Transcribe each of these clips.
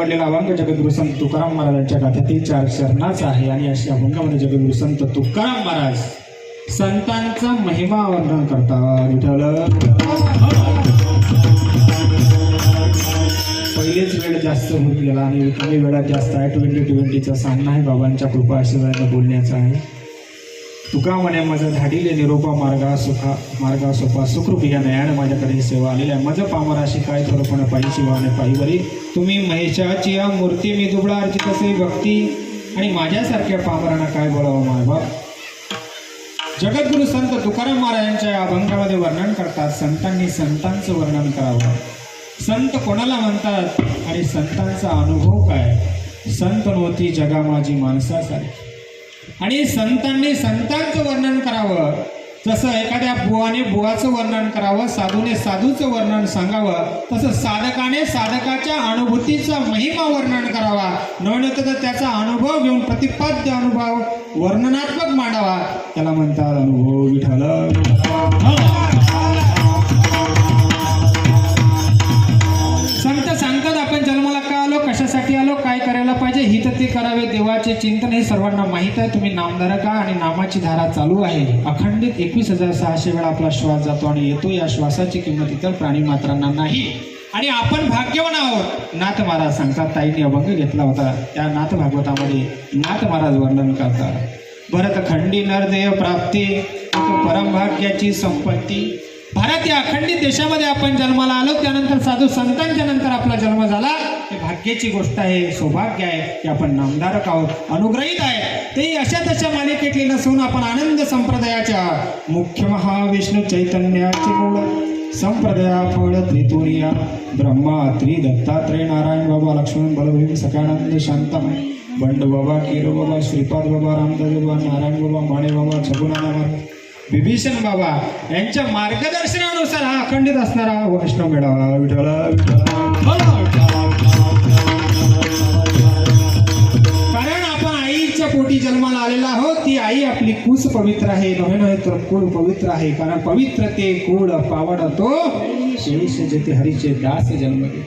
निवडलेला अभंग जगद्गुरु संत तुकाराम महाराजांच्या गाथ्यातील 4 चरणाचा आहे आणि अशा अभंगामध्ये जगद्गुरु संत तुकाराम महाराज संतांचा महिमा वर्णन करतात. विठ्ठल पहिलेच वेळ जास्त होत गेला आणि कमी वेळात जास्त आहे. 2020चा सामना आहे. बाबांच्या कृपा आशीर्वादाने बोलण्याचा आहे. तुका म्हणे माझं धाडिले निरोपा मार्गा सोपा सुखरूप या नयाने माझ्याकडे सेवा आलेल्या मज पामराशी काय थोरपण पायी शिवाने पायीवरी तुम्ही महेशाची या मूर्ती मी दुबळा अर्चित असे भक्ती आणि माझ्यासारख्या पामरांना काय बोलावं मायबाप. जगद्गुरु संत तुकाराम महाराजांच्या या अभंगामध्ये वर्णन करतात. संतांनी संतांचं वर्णन करावं. संत कोणाला म्हणतात आणि संतांचा अनुभव काय. संत नव्हती जगा माझी माणसासारखी आणि संतांनी संतांचं वर्णन करावं. जसं एखाद्या बुवाने बुवाचं वर्णन करावं, साधूने साधूचं वर्णन सांगावं, तसं साधकाने साधकाच्या अनुभूतीचा महिमा वर्णन करावा. नव्हतं तर त्याचा अनुभव घेऊन प्रतिपाद्य अनुभव वर्णनात्मक मांडावा. त्याला म्हणतात अनुभव. विठ्ठल संत सांगतात आपण जन्माला का आलो, कशासाठी आलो, काय करायला पाहिजे, हित ते करावे देवाचे चिंतन. हे सर्वांना माहीत आहे. तुम्ही नामधारक आहात आणि नामाची धारा चालू आहे. अखंडित 21,600 वेळा आपला श्वास जातो आणि येतो. या श्वासाची किंमत इतर प्राणी मात्रांना नाही आणि आपण भाग्यवान आहोत. नाथ महाराज सांगतात. ताईने अभंग घेतला होता. त्या नाथ भागवतामध्ये नाथ महाराज वर्णन करतात. भरतखंडी नरदेह प्राप्ती परमभाग्याची संपत्ती. भारत या अखंडित देशामध्ये आपण जन्माला आलो. त्यानंतर साधू संतांच्या नंतर आपला जन्म झाला. हे भाग्याची गोष्ट आहे, सौभाग्य आहे की आपण नामधारक आहोत, अनुग्रहित आहे. ते अशा तशा मालिकेतले नसून आपण आनंद संप्रदायाच्या मुख्य महाविष्णू चैतन्याचे मूळ संप्रदाया फळ त्रितुरिया ब्रह्मा त्रि दत्तात्रय नारायण बाबा लक्ष्मण बलभीम सकानंद शांतमय बंड बाबा केरो बाबा श्रीपाद बाबा रामदेव बाबा नारायण बाबा माणे बाबा छगुनाना विभीषण बाबा यांच्या मार्गदर्शनानुसार हा अखंडित असणारा वैष्णव मेळावा. कारण आपण आईच्या पोटी जन्माला आलेला आहोत. ती आई आपली कुस पवित्र आहे, नव्हे तर कुळ पवित्र आहे. कारण पवित्र ते कुळ पावड तो शेष जेथे हरीचे दास जन्म घेतले.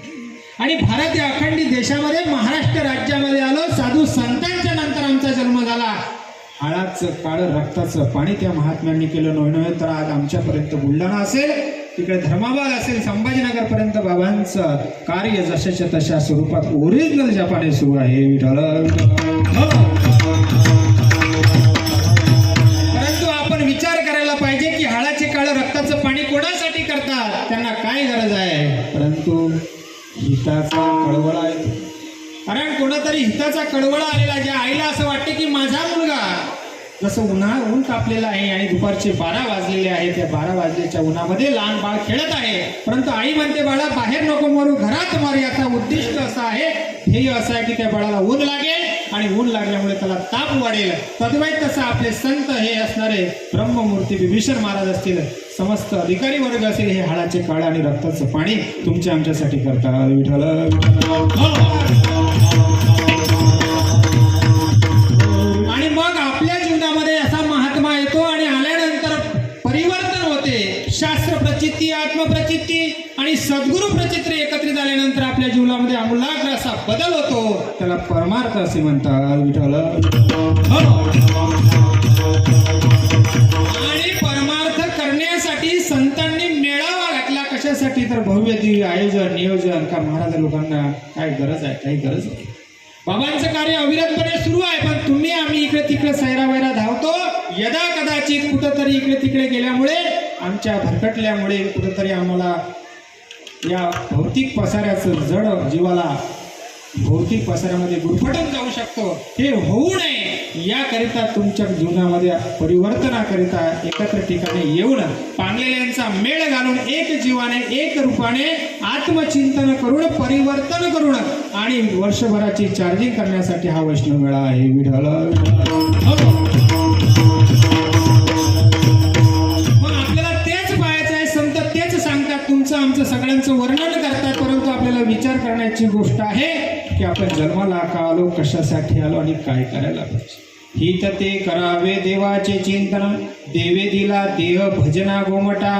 आणि भारत या अखंडित देशामध्ये महाराष्ट्र राज्यामध्ये आलो. साधू संतांच्या नंतर आमचा जन्म झाला. हाळाचं काळं रक्ताचं पाणी त्या महात्म्यांनी केलं. नव्हे तर आज आमच्यापर्यंत बुलढाणा असेल, तिकडे धर्माबाद असेल, संभाजीनगरपर्यंत बाबांचं कार्य जशाच्या तशा स्वरूपात ओरिजिनल जपाने सुरू आहे. परंतु आपण विचार करायला पाहिजे की हाळाचे काळं रक्ताचं पाणी कोणासाठी करतात, त्यांना काय गरज आहे. परंतु हिताचा कळवळा आहे. कारण कोणातरी हिताचा कळवळा आलेला. ज्या आईला असं वाटते की माझा मुलगा जसं ऊन तापलेला आहे आणि दुपारचे 12 वाजलेले आहे, त्या 12 वाजल्याच्या उन्हामध्ये लहान बाळ खेळत आहे. परंतु आई म्हणते बाळा बाहेर नको मारू, घरात मार. याचा उद्दिष्ट असं आहे, ध्येय असं आहे की त्या बाळाला ऊन लागेल आणि ऊन लागल्यामुळे त्याला ताप वाढेल. तद्वैत तसं आपले संत हे असणारे ब्रह्ममूर्ती विभीषण महाराज असतील, समस्त अधिकारी वर्ग असेल, हे हाडाचे काळ आणि रक्ताचं पाणी तुमच्या आमच्यासाठी करतात. विठ्ठल आणि मग आपल्या जीवनामध्ये असा महात्मा येतो आणि आल्यानंतर परिवर्तन होते. शास्त्र प्रचिती, आत्मप्रचिती आणि सद्गुरु प्रचिती एकत्रित आल्यानंतर आपल्या जीवनामध्ये आमूलाग्र असा बदल होतो. त्याला परमार्थ असे म्हणतात. विठ्ठल आणि परमार्थ करण्यासाठी संतांनी मेळावा घातला. कशासाठी तर भव्य दिव्य आयोजन नियोजन. का महाराज लोकांना काय गरज आहे, काही गरज नाही. बाबांचं कार्य अविरतपणे सुरू आहे. पण तुम्ही आम्ही इकडे तिकडे सैरावैरा धावतो. यदा कदाचित कुठंतरी इकडे तिकडे गेल्यामुळे, आमच्या भरकटल्यामुळे कुठंतरी आम्हाला या भौतिक पसाऱ्याचं जड जीवाला भौतिक पसाऱ्यामध्ये गुरफटून जाऊ शकतो. हे होऊ नये याकरिता तुमच्या जीवनामध्ये परिवर्तनाकरिता एकत्र ठिकाणी येऊन पांगलेल्यांचा मेळ घालून एक जीवाने एक रूपाने आत्मचिंतन करून परिवर्तन करून आणि वर्षभराची चार्जिंग करण्यासाठी हा वैष्णव मेळा आहे. विठ्ठल मग आपल्याला तेच पाहायचं आहे. संत तेच सांगतात, तुमचं आमचं सगळ्यांचं वर्णन करतात. परंतु आपल्याला विचार करण्याची गोष्ट आहे की आपण जन्माला का आलो, कशासाठी आलो आणि काय करायला पाहिजे. हित ते करावे देवाचे चिंतन, देवे दिला देह भजना गोमटा.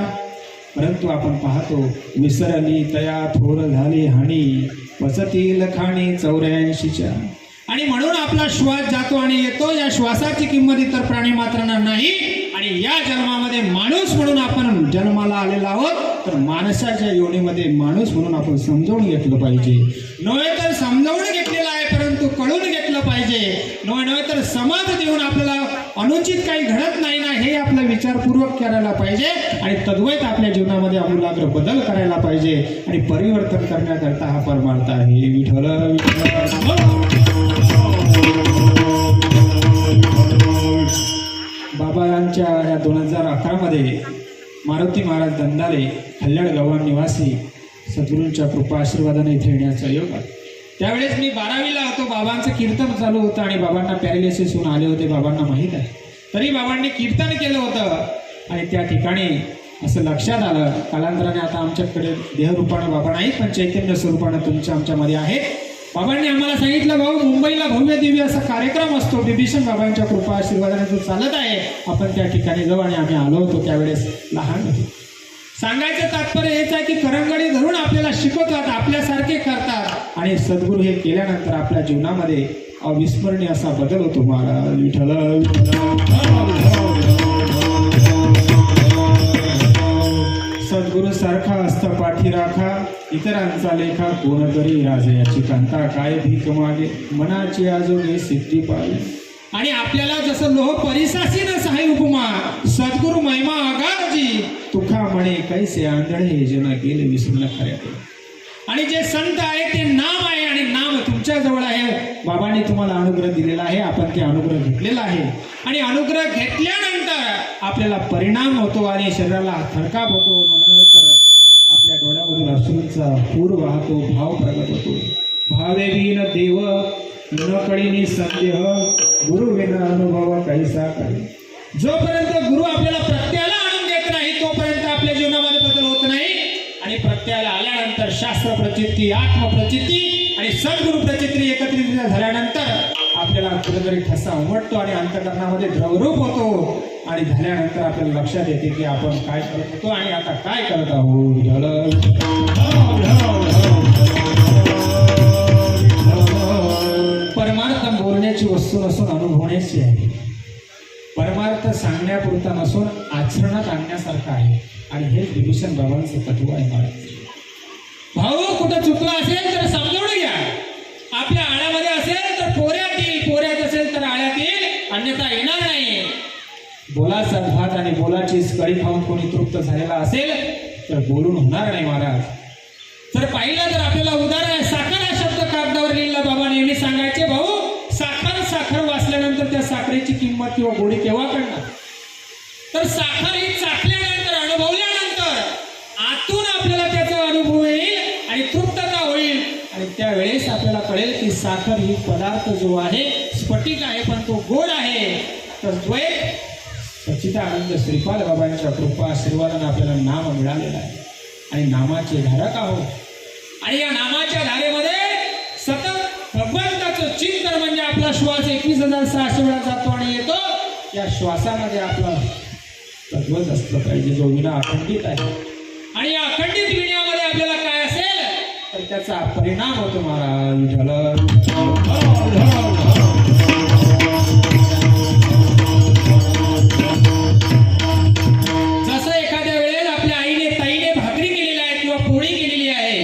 परंतु आपण पाहतो विसरली तया थोर झाली हानी वसतील खाणी 84च्या. आणि म्हणून आपला श्वास जातो आणि येतो. या श्वासाची किंमत इतर प्राणी मात्रांना नाही. आणि या जन्मामध्ये माणूस म्हणून आपण जन्माला आलेला आहोत, तर माणसाच्या योनीमध्ये माणूस म्हणून आपण समजावून घेतलं पाहिजे. नव्हे तर समजावून घेतलेलं आहे, परंतु कळून घेतलं पाहिजे. नव्हे तर समाज देऊन आपल्याला अनुचित काही घडत नाही ना, हे आपला विचारपूर्वक करायला पाहिजे. आणि तद्वैत आपल्या जीवनामध्ये आमूलाग्र बदल करायला पाहिजे. आणि परिवर्तन करण्याकरता हा परमार्थ आहे. विठ्ठल विठ्ठल. बाबांच्या या 2011 मध्ये मारुती महाराज दंदाले खल्लाळ गावान निवासी सद्गुरूंच्या कृपा आशीर्वादाने इथे येण्याचा योग आहे. त्यावेळेस मी 12वीला होतो. बाबांचं कीर्तन चालू होतं आणि बाबांना पॅरालिसिस होऊन आले होते, बाबांना माहीत आहे. तरी बाबांनी कीर्तन केलं होतं. आणि त्या ठिकाणी असं लक्षात आलं, कालांतराने आता आमच्याकडे देहरूपानं बाबा नाहीत, पण चैतन्य स्वरूपानं तुमच्या आमच्यामध्ये आहेत. बाबांनी आम्हाला सांगितलं, भाऊ मुंबईला भव्य दिव्य असा कार्यक्रम असतो, बिभीषण बाबांच्या कृपा आशीर्वादाने जो चालत आहे, आपण त्या ठिकाणी जाऊ. आणि आम्ही आलो होतो, त्यावेळेस लहान होतो. सांगायचं तात्पर्य हेच आहे की करंगडी धरून आपल्याला शिकवतात, आपल्यासारखे करतात. आणि सद्गुरू हे केल्यानंतर आपल्या जीवनामध्ये अविस्मरणीय असा बदल होतो. महाराज विठ्ठल सद्गुरू सारखा असता पाठी राखा, इतरांचा लेखा कोण करी राजे याची कांता, काय भीक मागे मनाची आजोगे सिद्धी पावे. आणि आपल्याला जसं लोह परिसासी न सहाय उपमा, सद्गुरू महिमा अगाधजी तुका म्हणे कैसे आंधळे जन गेले विसरून खऱ्या. आणि जे संत आहे ते नाम आहे, आणि नाम तुमच्या जवळ आहे. बाबांनी तुम्हाला अनुग्रह दिलेला आहे, आपण ते अनुग्रह घेतलेला आहे. आणि अनुग्रह घेतल्यानंतर आपल्याला परिणाम होतो आणि शरीराला थरकाप होतो. तर आपल्या डोळ्यामधून अश्रूंचा पूर वाहतो, भाव प्रगट होतो. भावे विन देव न कळीनी संदेह, गुरु विन अनुभव कैसा काही. जोपर्यंत गुरु आपल्याला प्रत्ययाला आणून देत नाही, तोपर्यंत आपल्या जीवनामध्ये बदल होत नाही. आणि प्रत्ययाला आल्यानंतर शास्त्र प्रचिती, आत्मप्रचिती आणि सद्गुरु प्रचिती एकत्रित झाल्यानंतर आपल्याला कुठेतरी ठसा उमटतो आणि अंतकरणामध्ये द्रवरूप होतो. आणि झाल्यानंतर आपल्याला लक्षात येते की आपण काय करत होतो आणि आता काय करत आहोत. परमार्थ बोलण्याची वस्तू नसून अनुभवण्याची आहे. परमार्थ सांगण्यापुरता नसून आचरणात आणण्यासारखा आहे. आणि हे विभीषण बाबांचं तत्व आहे. महाराज भाऊ कुठं चुकला असेल तर समजावून घ्या. आपल्या आळ्यामध्ये असेल तर पोऱ्यात येईल, पोऱ्यात असेल तर आळ्यात येईल, अन्यथा येणार नाही. बोलाचा भात आणि बोलाची कढी खाऊन कोणी तृप्त झालेला असेल तर बोलून होणार नाही. महाराज जर पाहिलं तर आपल्याला उदाहरण आहे. साखर हा शब्द कागदावर लिहिला. बाबा नेहमी सांगायचे, भाऊ साखर साखर वाचल्यानंतर त्या साखरेची किंमत किंवा गोडी केव्हा कळणार. तर साखर ही चाखल्यानंतर, अनुभवल्यानंतर आतून आपल्याला त्याचा अनुभव येईल आणि तृप्तता होईल. आणि त्यावेळेस आपल्याला कळेल की साखर ही पदार्थ जो आहे स्फटिक आहे, पण तो गोड आहे. तर द्वैत सच्चिदानंद श्रीपाद बाबांच्या कृपा आशीर्वादाने आपल्याला नाम मिळालेला आहे. आणि नामाचे धारक आहोत. आणि या नामाच्या धारेमध्ये सतत भगवंताचं चिंतन म्हणजे आपला श्वास 21,600 वेळा जातो आणि येतो. या श्वासामध्ये आपला तत्वच असलं पाहिजे, जो विना अखंडित आहे. आणि या अखंडित विण्यामध्ये आपल्याला काय असेल तर त्याचा परिणाम होतो. महाराज जसं एखाद्या वेळेस आपल्या आईने ताईने भाकरी केलेली आहे किंवा पोळी केलेली आहे,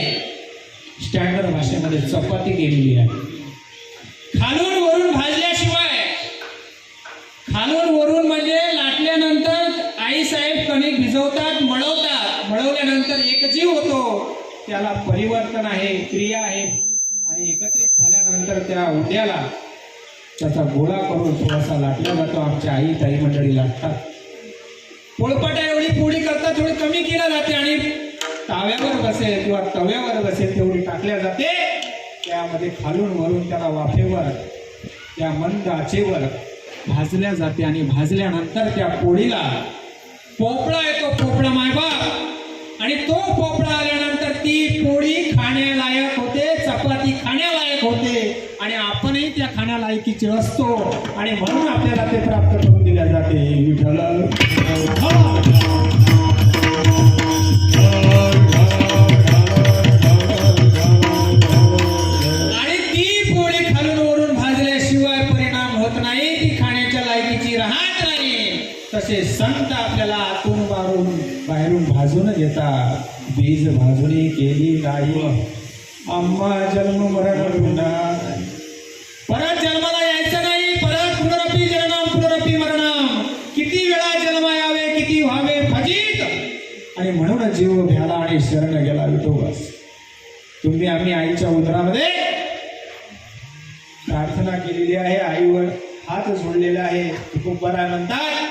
स्टँडर्ड भाषेमध्ये चपाती केलेली आहे, खालून वरून भाजल्याशिवाय, खालून वरून म्हणजे लाटल्यानंतर आई साहेब कणिक भिजवतात, मळवल्यानंतर एकजीव होतो. त्याला परिवर्तन आहे, क्रिया आहे. आणि एकत्रित झाल्यानंतर त्या उद्याला त्याचा गोळा करून थोडासा लाटला जातो. आमच्या आई ताई मंडळी लाटतात. पोळपाटा एवढी पोळी करतात, थोडी कमी केल्या जाते आणि ताव्यावर बसेल किंवा तव्यावर बसेल तेवढी टाकल्या जाते. त्यामध्ये खालून वरून त्याला वाफेवर, त्या मंद आचेवर भाजल्या जाते. आणि भाजल्यानंतर त्या पोळीला पोपळा येतो, पोपळा मायबाप. आणि तो पोपळा आल्यानंतर ती पोळी खाण्यालायक होते, चपाती खाण्यालायक होते. आणि आपणही त्या खाण्यालायकीचे असतो. आणि म्हणून आपल्याला ते प्राप्त करून दिल्या जाते. विठ्ठल येता बीज भाजणी केली नाही आम्हा जन्म मरण विना परत जन्माला यायचं नाही परत पुनरपी जननम पुनरपी मरणम किती वेळा जन्म यावे किती व्हावे फजित आणि म्हणून जीव भ्याला आणि शरण गेला विठोबास तुम्ही आम्ही आईच्या उदरामध्ये प्रार्थना केलेली आहे आईवर हात जोडलेला आहे तुकोबरा म्हणतात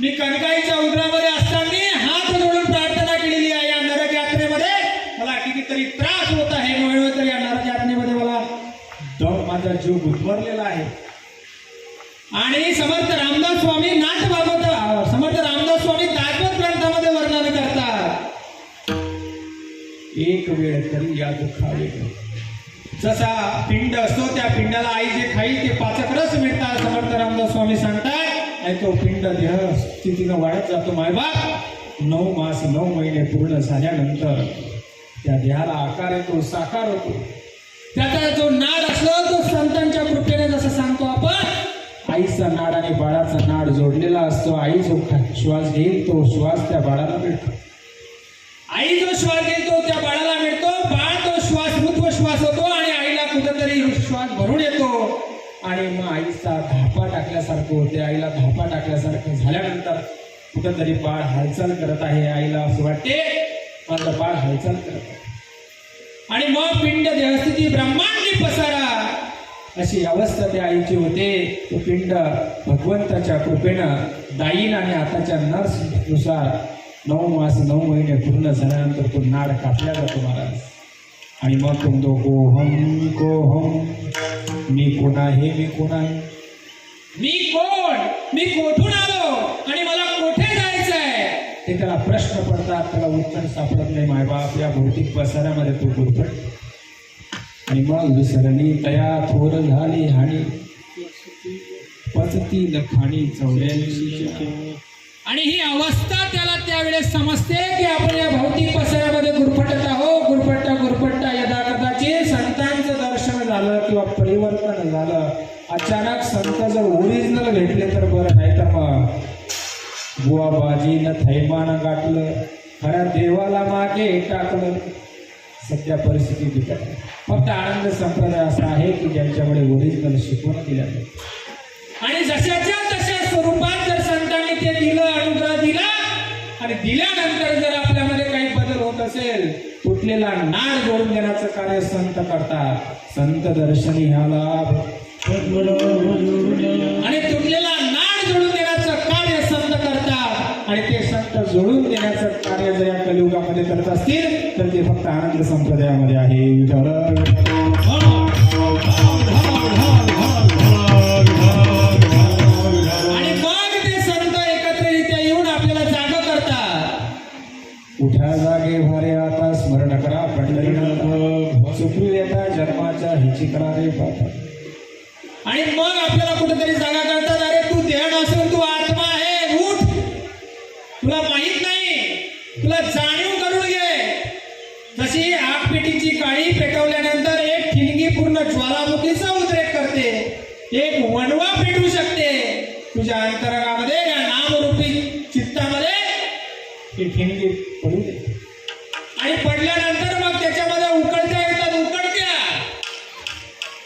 मी कनकाईच्या उदरामध्ये असताना हात जोडून प्रार्थना केलेली आहे या नरक यात्रेमध्ये मला कितीतरी त्रास होत आहे म्हणून तर या नरक यात्रेमध्ये मला माझा जीव गुदमरलेला आहे आणि समर्थ रामदास स्वामी नाथ भागवत समर्थ रामदास स्वामी दासवत ग्रंथामध्ये वर्णन करतात एक वेळ तरी या दुःखावे जसा पिंड असतो त्या पिंडाला आई जे खाईल ते पाचक रस मिळतात समर्थ रामदास स्वामी सांगतात आणि तो पिंड देह स्थितीनं वाढत जातो मायबाप 9 मास 9 महिने पूर्ण झाल्यानंतर त्या देहाला आकार येतो साकार होतो त्याचा जो नाड असलो तो संतांच्या कृपेने जसं सांगतो आपण आईचा नाड आणि बाळाचा नाड जोडलेला असतो आई जो श्वास घेईल तो श्वास त्या बाळाला मिळतो आई जो श्वास घेतो त्या बाळाला मिळतो बाळ तो श्वास ऋत्व श्वास होतो आणि आईला कुठेतरी श्वास भरून येतो आणि मग आईचा धापा टाकल्यासारखं होते आईला धापा टाकल्यासारखं झाल्यानंतर कुठेतरी बाळ हालचाल करत आहे आईला असं वाटते माझं बाळ हालचाल करत आहे आणि मग पिंड देहस्थिती ब्रह्मांडी पसारा अशी अवस्था त्या आईची होते तो पिंड भगवंताच्या कृपेनं दाईन आणि आताच्या नर्सनुसार 9 मास 9 महिने पूर्ण झाल्यानंतर तो नाड कापला जातो महाराज आणि मग तो कोहम मी कोण आहे मी कोण आहे मी कोण मी कोठून आलो आणि मला कोठे जायचं आहे ते त्याला प्रश्न पडतात त्याला उत्तर सापडत नाही मायबाप या भौतिक पसाऱ्यामध्ये तो गुरफट आणि मग विसरली तया थोर झाली हानी पचती लखाणी 84 आणि ही अवस्था त्याला त्यावेळेस समजते की आपण या भौतिक पसाऱ्यामध्ये गुरफटत आहोत गुरफटता यदा कदाचित संतांचं दर्शन झालं किंवा परिवर्तन झालं अचानक संत जर ओरिजिनल भेटले तर बरं नाही तर मग बुवाबाजीनं थैमानं गाठलं खऱ्या देवाला मागे टाकलं सध्या परिस्थिती बिकट फक्त आनंद संप्रदाय असा आहे की ज्यांच्याकडे ओरिजिनल शिकवण दिल्या आणि जशाच्या तशा स्वरूपात जर संतांनी ते दिलं अनुग्रह दिला आणि दिल्यानंतर जर आपल्यामध्ये काही बदल होत असेल तुटलेला नाड जोडून देण्याचं कार्य संत करतात संत दर्शनी ह्या लाभ आणि तुटलेला नाड जोडून देण्याचं कार्य संत करतात आणि ते संत जोडून देण्याचं कार्य जर या कलियुगामध्ये करत असतील तर ते फक्त आनंद संप्रदायामध्ये आहे उठा जागे भारे आता स्मरण करा पंढरीनाथ सुखी येता जन्माच्या हिची करा रे बाबा आणि मग आपल्याला कुठेतरी जागा करतात अरे तू देह नसून तू आत्मा आहे उठ तुला माहित नाही तुला जाणीव करून घे जशी आग पेटीची काळी पेटवल्यानंतर एक ठिणगी पूर्ण ज्वालामुखीचा उद्रेक करते एक वणवा पेटू शकते तुझ्या अंतरंगामध्ये या नामरूपी चित्तामध्ये ती ठिणगी पडू दे आणि पडल्यानंतर मग त्याच्यामध्ये उकळत्या येतात उकळत्या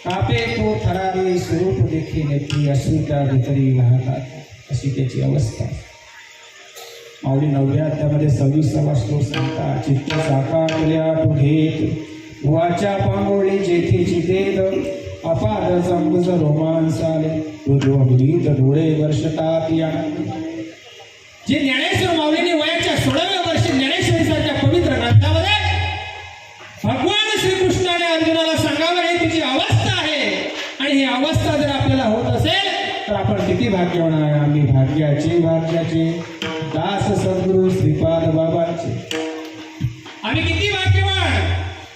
कापे तो थरारी स्वरूप देखील ती अस्मिता भीतरी वाहतात अशी त्याची अवस्था माऊली 9व्या अध्यायामध्ये 26वा श्लोक सांगता चित्त साकारल्या तू घेत वाचा पांगोळी जेथे चितेत अपाद संबुज रोमांस आले रुद्रीत डोळे वर्षतात या जे ज्ञानेश्वर माऊलीने वयाच्या 16व्या वर्षी ज्ञानेश्वरीसारख्या पवित्र ग्रंथामध्ये भगवान श्रीकृष्णाने अर्जुनाला सांगावं ही तुझी अवस्था आहे आणि ही अवस्था जर आपल्याला होत असेल तर आपण किती भाग्यवान आहे आम्ही भाग्याचे दास सद्गुरु श्रीपाद बाबांचे आम्ही किती भाग्यवान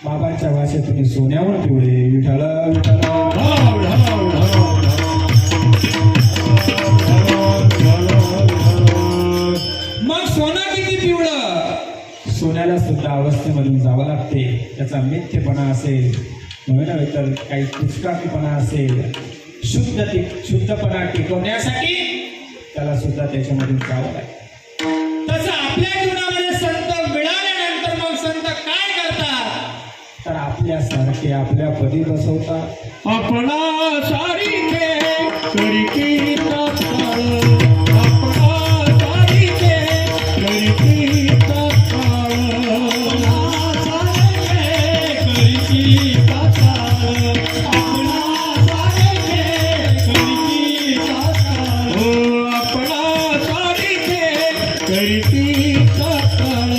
बाबांच्या भाषेतून सोन्यावर पिवळे विठ्ठल मग सोनं किती पिवळं सोन्याला सुद्धा अवस्थेमधून जावं लागते त्याचा मिथ्यपणा असेल नव्हे तर काही कुचकामीपणा असेल शुद्धपणा टिकवण्यासाठी त्याला सुद्धा त्याच्यामधून जावं लागतं तसं आपल्या जीवनामध्ये संत मिळाले आपल्यासारखे आपल्या पदी बसवता आपणा सारिखे करीती तात्काळ आपणा सारिखे करीती तात्काळ करीती तात्काळ आपणा सारिखे करीती तात्काळ हो आपणा सारिखे करीती तात्काळ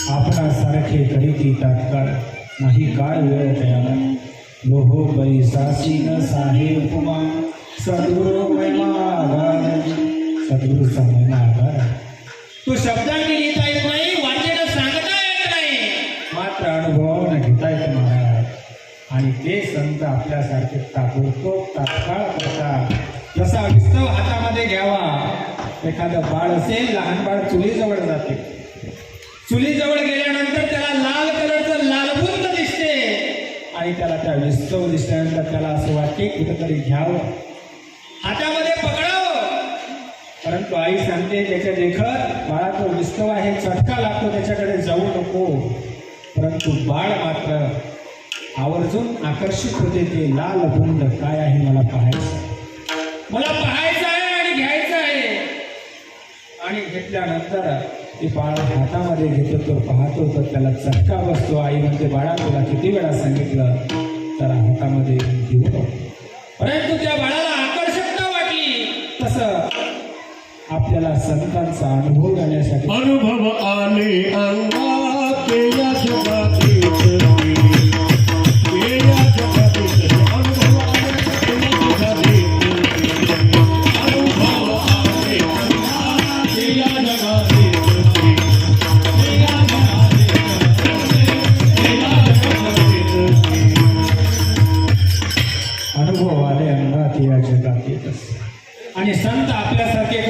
आपणा सारिखे करीती तात्काळ नाही काय वेळ तयाला लोहो बैसासी न साहे उपमा सद्गुरु महिमा आगार सद्गुरूचा महिमा आगार तो शब्दांनी लिहिता येत नाही वाचेनं सांगता येत नाही मात्र अनुभवानं घेता येत महाराज आणि ते संत आपल्यासारखे ताबडतोब तात्काळ करतात जसा विस्तव हातामध्ये घ्यावा एखादं बाळ असेल लहान बाळ चुलीजवळ जाते चुलीजवळ गेल्यानंतर त्याला लाल कलरचं लालबुंद दिसते आणि त्याला त्या विस्तव दिसल्यानंतर त्याला असं वाटते कुठेतरी घ्यावं हातामध्ये पकडावं परंतु आई सांगते त्याच्या देखत बाळा तो विस्तव आहे चटका लागतो त्याच्याकडे जाऊ नको परंतु बाळ मात्र आवर्जून आकर्षित होते ते लाल बुंद काय आहे मला पाहायचं आहे आणि घ्यायचं आहे आणि घेतल्यानंतर ते बाळ हातामध्ये घेतो तो पाहतो तर त्याला चटका बसतो आई म्हणते बाळा तुला किती वेळा सांगितलं तर हातामध्ये घेऊ परंतु त्या बाळाला आकर्षकता वाटली तसं आपल्याला संतांचा अनुभव घेण्यासाठी अनुभव आले अंगात या जगातील आणि संत आपल्यासारखे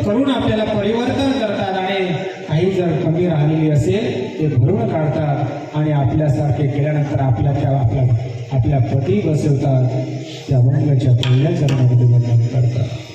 करून आपल्याला परिवर्तन करतात आणि काही जर कमी राहिलेली असेल ते भरून काढतात आणि आपल्यासारखे केल्यानंतर आपल्या पती बसवतात त्या मंगलाच्या पहिल्या चरणामध्ये वंदन करतात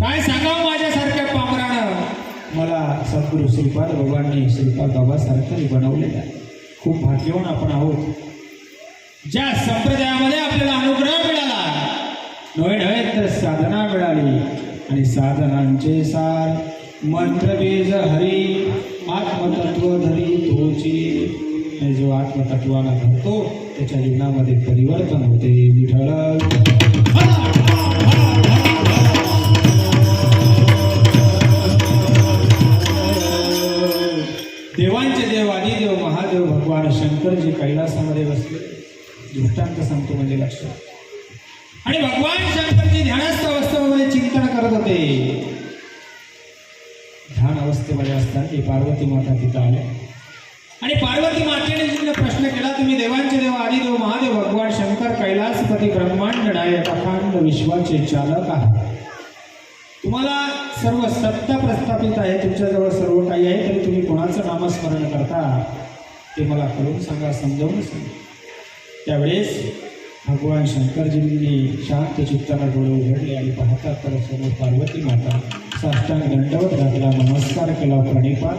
काय सांगावं माझ्यासारख्या पामरानं मला सद्गुरू श्रीपाद बाबांनी श्रीपाद बाबासारखं बनवलेलं आहे खूप भाग्यवान आपण आहोत ज्या संप्रदायामध्ये आपल्याला अनुग्रह मिळाला नव्हे तर साधना मिळाली आणि साधनांचे सार मंत्रबीज हरी आत्मतत्व धरी तोची जो आत्मतत्वाला धरतो त्याच्या जीवनामध्ये परिवर्तन होते. विठ्ठल देवांचे देव आदिदेव महादेव भगवान शंकर जे कैलासामध्ये बसले, दृष्टांत सांगतो म्हणजे लक्षात. आणि भगवान शंकरजी ध्यानस्थ अवस्थेमध्ये चिंतन करत होते. ध्यान अवस्थेमध्ये असताना पार्वती माता तिथं आल्या आणि पार्वती मातेने जिने प्रश्न केला, तुम्ही देवांचे देव आदिदेव महादेव भगवान शंकर कैलासपती ब्रह्मांड नायक अखंड विश्वाचे चालक आहात. तुम्हाला सर्व सत्ता प्रस्थापित आहे, तुमच्याजवळ सर्व काही आहे, तरी तुम्ही कोणाचं नामस्मरण करता ते मला करून सांगा, समजावून सांगा. त्यावेळेस भगवान शंकरजींनी शांत चित्ताला डोळे उघडले आणि पाहतात तर समोर पार्वती माता साष्टांग दंडवत घातला, नमस्कार केला, प्रणिपात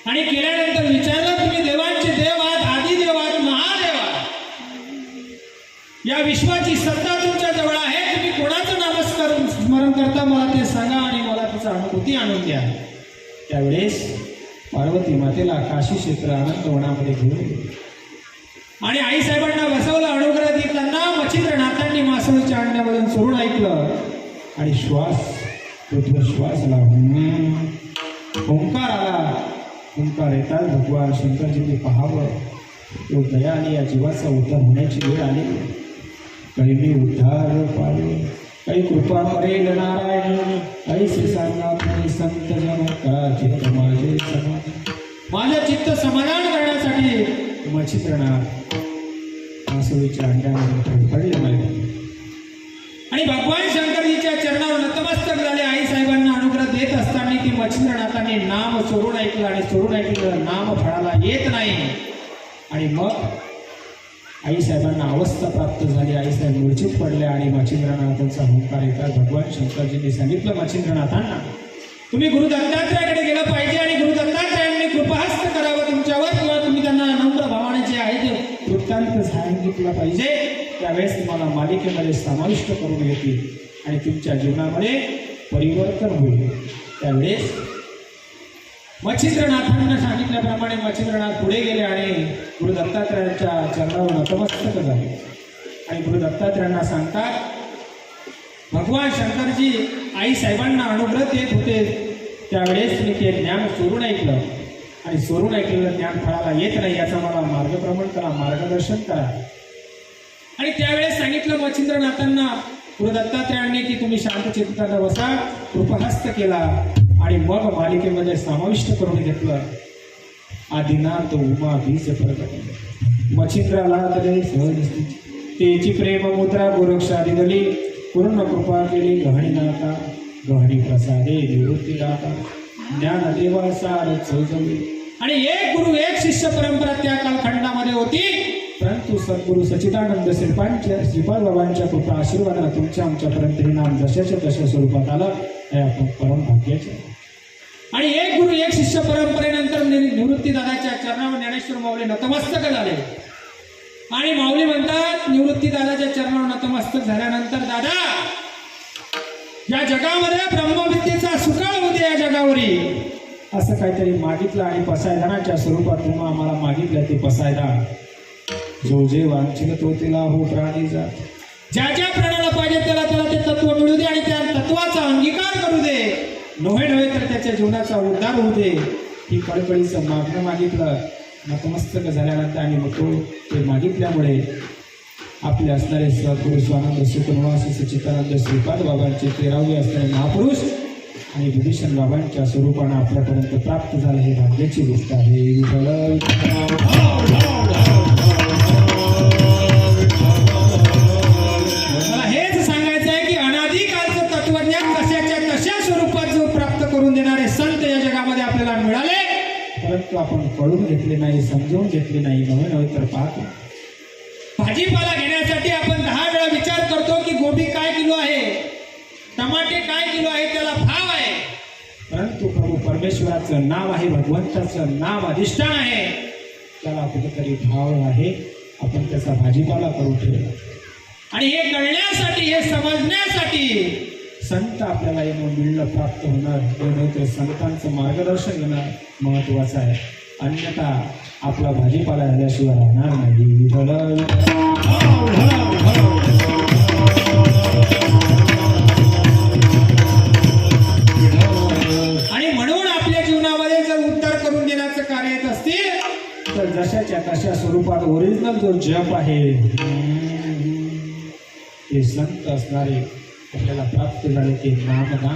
आणि केल्यानंतर विचारलं, तुम्ही देवांचे देव आहात, आदिदेव आहात, महादेव आहात, या विश्वाची सत्ता तुमच्या जवळ आहे, तुम्ही कोणाचं स्मरण करता मला ते सांगा आणि मला त्याची अनुभूती आणून द्या. त्यावेळेस पार्वती मातेला काशी क्षेत्र आनंदवनामध्ये घेऊन गेले आणि आईसाहेबांना बसवलं, अनुग्रह देताना मच्छिंद्रनाथांनी मासळीच्या अंड्यामधून चोरून ऐकलं आणि श्वास आला, ओंकार आला. ओंकार येतात भगवान शंकरजींनी पाहावं, तो दया आणि या जीवाचा उद्धार होण्याची वेळ आली. काही मी उद्धार पावे, काही कृपा करेल नारायण, ऐसे सांगा तुम्ही संत जन, करा चित्त माझे समाधान. माझं चित्त समाधान करण्यासाठी मच्छिंद्रनाथ मासळीच्या अंड्यामध्ये पडले नाही आणि भगवान शंकरजीच्या चरणावर नतमस्तक झाले. आई साहेबांना अनुग्रह देत असताना ती मच्छिंद्रनाथांनी नाम चोरून ऐकलं आणि चोरून ऐकलं नाम फळाला येत नाही. आणि मग आईसाहेबांना अवस्था प्राप्त झाली. आईसाहेब मूर्छित पडले आणि मच्छिंद्रनाथांचा हुंकार येतात. भगवान शंकरजींनी सांगितलं मच्छिंद्रनाथांना, तुम्ही गुरु दत्तात्रयाकडे गेलं पाहिजे आणि गुरु दत्तात्रयांनी कृपाहस्त करावं तुमच्यावर, किंवा तुम्ही त्यांना नम्र भावाने जे आहे ते वृत्तांत सांगितलं पाहिजे. त्यावेळेस तुम्हाला मालिकेमध्ये समाविष्ट करून घेतील आणि तुमच्या जीवनामध्ये परिवर्तन होईल. त्यावेळेस मच्छिंद्रनाथांना सांगितल्याप्रमाणे मच्छिंद्रनाथ पुढे गेले आणि गुरु दत्तात्रयांच्या चरणावर नतमस्तक झाले आणि गुरु दत्तात्रयांना सांगतात, भगवान शंकरजी आई साहेबांना अनुग्रह देत होते, त्यावेळेस मी ते ज्ञान चोरून ऐकलं आणि चोरून ऐकलेलं ज्ञान फळाला येत नाही, याचा मला मार्गप्रमण करा, मार्गदर्शन करा. आणि त्यावेळेस सांगितलं मच्छिंद्रनाथांना गुरु दत्तात्रयांनी की तुम्ही शांत चित्ताने बसा, कृपहस्त केला आणि मग मालिकेमध्ये समाविष्ट करून घेतलं. आदिनाथ उमा बीज प्रगट मच्छिंद्राला तले सहज तेची प्रेम मुद्रा गोरक्षादी दली, पूर्ण कृपा केली गहणीनाथा, गहणी प्रसादे निवृत्ती दाता, ज्ञान देवा सार चौजवी. आणि एक गुरु एक शिष्य परंपरा त्या कालखंडामध्ये होती, परंतु सद्गुरु सच्चिदानंद श्रीपाद बाबांच्या कृपा आशीर्वादाने तुमच्या आमच्यापर्यंत हे नाम जशाच्या तशा स्वरूपात आलं, हे आपण परम भाग्याचे. आणि एक गुरु एक शिष्य परंपरेनंतर निवृत्ती दादाच्या चरणावर ज्ञानेश्वर माऊली नतमस्तक झाले आणि माऊली म्हणतात, निवृत्ती दादाच्या चरणावर नतमस्तक झाल्यानंतर, दादा या जगामध्ये ब्रह्मविद्येचा सुकाळ होते, या जगावरील असं काहीतरी मागितलं आणि पसायदानाच्या स्वरूपात तुम्हा आम्हाला मागितलं ते पसायदान. जो जे वांछिल तो तिला हो प्राणी जा, ज्या ज्या प्राण्याला पाहिजे त्याला त्याला ते तत्व मिळू दे आणि त्या तत्वाचा अंगीकार करू दे, नव्हे तर त्याच्या जीवनाचा उद्धार होऊ दे. ही कळकळीचं मागणं मागितलं. नतमस्तक झाल्यानंतर आणि मग तो ते मागितल्यामुळे आपले असणारे सद्गुरु स्वानंद सुखनिवासी सच्चिदानंद श्रीपाद बाबांचे 13वे असणारे महापुरुष आणि विभीषण बाबांच्या स्वरूपानं आपल्यापर्यंत प्राप्त झालं, हे भाग्याची गोष्ट आहे. मला हेच सांगायचं आहे की अनादिकालचं तत्वज्ञान कशाच्या तशा स्वरूपात जो प्राप्त करून देणारे संत या जगामध्ये आपल्याला मिळाले, परंतु आपण कळून घेतले नाही, समजून घेतले नाही. नव्हे तर पाहतो भाजीपाला घेण्यासाठी आपण 10 वेळा विचार करतो की गोबी काय किलो आहे, टमाटे काय किलो आहे, त्याला भाव आहे. परंतु प्रभू परमेश्वराचं नाव आहे, भगवंताचं नाव अधिष्ठान आहे, त्याला कुठेतरी भाव आहे. आपण त्याचा भाजीपाला करून ठेवला. आणि हे कळण्यासाठी, हे समजण्यासाठी संत आपल्याला येणं मिळणं प्राप्त होणार, तर संतांचं मार्गदर्शन घेणं महत्वाचं आहे. अन्यथा आपला भाजीपाला झाल्याशिवाय राहणार नाही. विठ्ठल आणि म्हणून आपल्या जीवनामध्ये जर उद्धार करून देण्याचं कार्य येत असतील तर जशाच्या तशा स्वरूपात ओरिजिनल जो जप आहे ते संत असणारे आपल्याला प्राप्त झाले ते नामदान.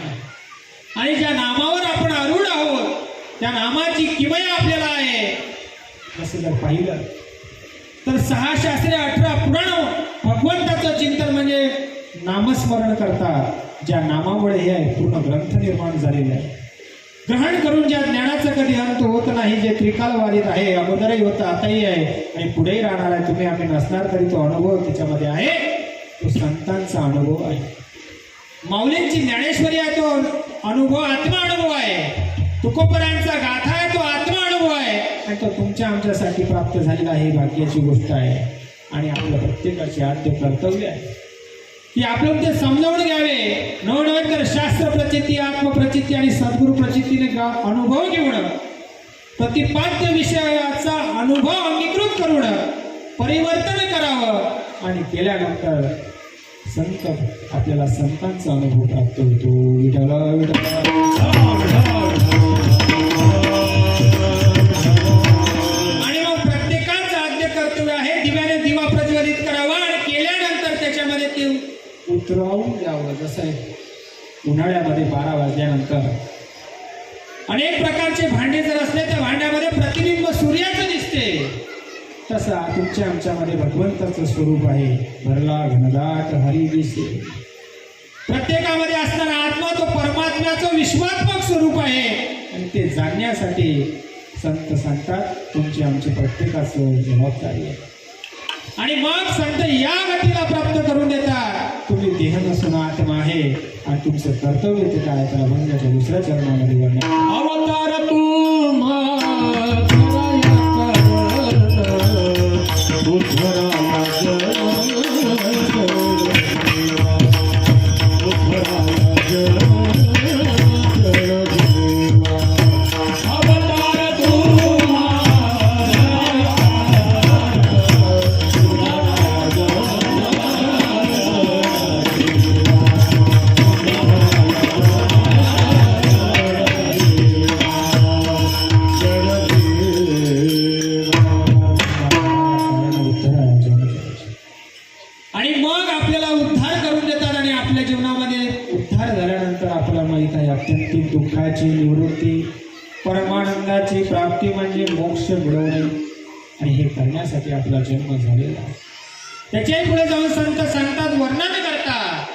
आणि ज्या नामावर आपण आरूढ आहोत त्या नामाची किमया आपल्याला आहे. असं जर पाहिलं तर 6 शास्त्रे 18 पुराण भगवंताचं चिंतन म्हणजे नामस्मरण करतात. ज्या नामामुळे हे पूर्ण ग्रंथ निर्माण झालेले आहे. ग्रहण करून ज्या ज्ञानाचं कधी अंत होत नाही, जे त्रिकालवादित आहे, अगोदरही होतं आताही आहे आणि पुढेही राहणार आहे. तुम्ही आम्ही नसणार तरी तो अनुभव त्याच्यामध्ये आहे. तो संतांचा अनुभव आहे. माऊलींची ज्ञानेश्वरी आहे तो अनुभव आत्मा अनुभव आहे. तुकोबरांचा गाथा आहे तो आत्मा अनुभव आहे आणि तो तुमच्या आमच्यासाठी प्राप्त झालेला आहे. भाग्याची गोष्ट आहे. आणि आपल्या प्रत्येकाचे आद्य कर्तव्य आहे की आपण ते समजावून घ्यावे. नवनवे तर शास्त्र प्रचिती, आत्मप्रचिती आणि सद्गुरु प्रचितीने अनुभव घेऊन प्रतिपाद्य विषयाचा अनुभव अंगीकृत करून परिवर्तन करावं आणि केल्यानंतर संत आपल्याला संतांचा अनुभव प्राप्त होतो. विठ्ठल आणि मग प्रत्येकाचं आद्य कर्तव्य आहे दिव्याने दिवा प्रज्वलित करावा आणि केल्यानंतर त्याच्यामध्ये ते उतरवून द्यावं. जसं आहे उन्हाळ्यामध्ये 12 वाजल्यानंतर अनेक प्रकारचे भांडे जर असले त्या भांड्यामध्ये प्रतिबिंब सूर्याचं दिसते. तसा तुमच्या आमच्यामध्ये भगवंताचं स्वरूप आहे. भरला घनदाट हरी दिसे. प्रत्येकामध्ये असणारा आत्मा तो परमात्म्याचं विश्वात्मक स्वरूप आहे आणि ते जाणण्यासाठी संत सांगतात तुमचे आमचे प्रत्येकाचं जबाबदारी आहे. आणि मग संत या गतीला प्राप्त करून देतात. तुम्ही देह नसून आत्मा आहे आणि तुमचं कर्तव्य ते काय तर अभंगाच्या 2ऱ्या चरणामध्ये वर्णन. अवतार अत्यंतिक दुःखाची निवृत्ती, परमानंदाची प्राप्ती म्हणजे मोक्ष मिळवणे आणि हे करण्यासाठी आपला जन्म झालेला आहे. त्याच्याही पुढे जाऊन संत सांगतात, वर्णन करतात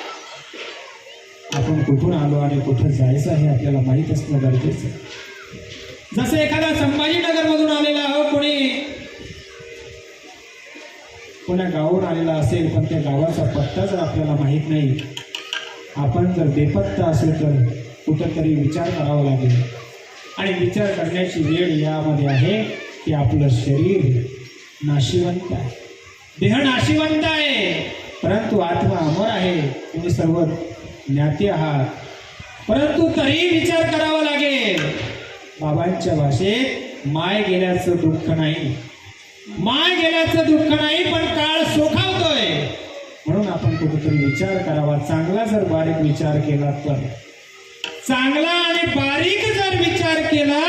आपण कुठून आलो आणि कुठं जायचं हे आपल्याला माहीत असणं गरजेचं आहे. जसं एखादा संभाजीनगर मधून आलेला हो, कोण्या गावाहून आलेला असेल पण त्या गावाचा पत्ता जर आपल्याला माहीत नाही, आपण जर बेपत्ता असेल तर कुठंतरी विचार करावा लागेल. आणि विचार करण्याची वेळ यामध्ये आहे की आपलं शरीर नाशिवंत आहे, देह नाशिवंत आहे, परंतु आत्मा अमर आहे. तुम्ही सर्व ज्ञाती आहात, परंतु तरी विचार करावा लागेल. बाबांच्या भाषेत माय गेल्याचं दुःख नाही, माय गेल्याचं दुःख नाही, पण काळ सोखावतोय. म्हणून आपण कुठेतरी विचार करावा. चांगला जर बारीक विचार केला तर, चांगला आणि बारीक जर विचार केला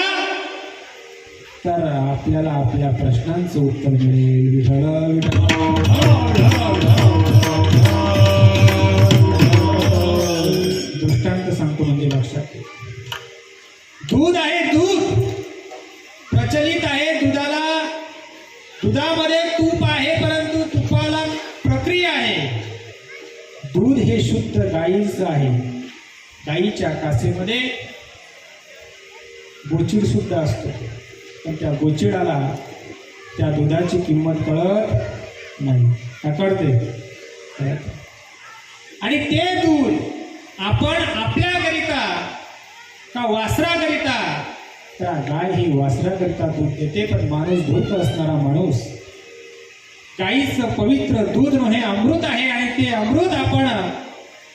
तर आपल्याला आपल्या प्रश्नांचं उत्तर मिळेल. दृष्टांत सांगतो म्हणजे लक्षात ठेव. दूध आहे, दूध प्रचलित आहे. दुधामध्ये तूप आहे, परंतु तुपाला प्रक्रिया आहे. दूध हे शुद्ध गाईचं आहे. गाईच्या कासेमध्ये गोचिड सुद्धा असतो, पण त्या गोचिडाला त्या दुधाची किंमत कळत नाही. का कळते? आणि ते दूध आपण आपल्याकरिता का वासराकरिता, त्या गाय ही वासराकरिता दूध देते, पण माणूस धूत असणारा माणूस गाईचं पवित्र दूध हे अमृत आहे. आणि ते अमृत आपण